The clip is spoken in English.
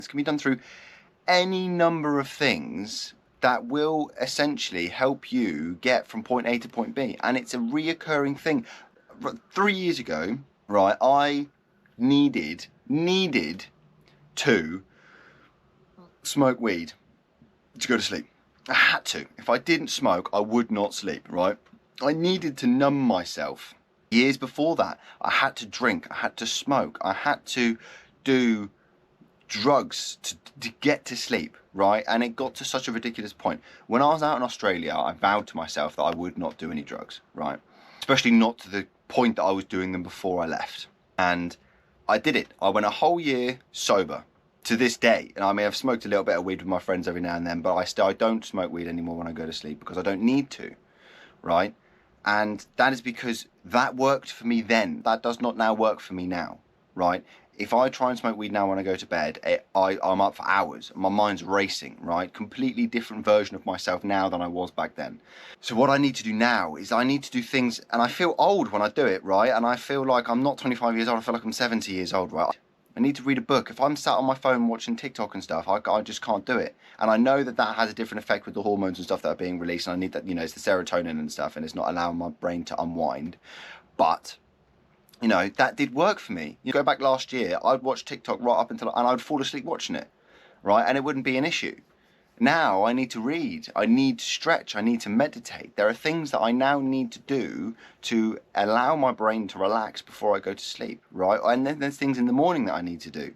This can be done through any number of things that will essentially help you get from point A to point B. And it's a reoccurring thing. 3 years ago, right, I needed to smoke weed to go to sleep. I had to. If I didn't smoke, I would not sleep, right? I needed to numb myself. Years before that, I had to drink, I had to smoke, I had to do drugs to get to sleep, right? And it got to such a ridiculous point. When I was out in Australia, I vowed to myself that I would not do any drugs, right? Especially not to the point that I was doing them before I left. And I did it. I went a whole year sober to this day. And I may have smoked a little bit of weed with my friends every now and then, but I don't smoke weed anymore when I go to sleep because I don't need to, right? And that is because that worked for me then. That does not now work for me now, right? If I try and smoke weed now when I go to bed, I'm up for hours. My mind's racing, right? Completely different version of myself now than I was back then. So what I need to do now is I need to do things, and I feel old when I do it, right? And I feel like I'm not 25 years old, I feel like I'm 70 years old, right? I need to read a book. If I'm sat on my phone watching TikTok and stuff, I just can't do it. And I know that that has a different effect with the hormones and stuff that are being released. And I need that, it's the serotonin and stuff, and it's not allowing my brain to unwind. But, that did work for me. You go back last year, I'd watch TikTok right up until, and I'd fall asleep watching it, right? And it wouldn't be an issue. Now I need to read, I need to stretch, I need to meditate. There are things that I now need to do to allow my brain to relax before I go to sleep, right? And then there's things in the morning that I need to do.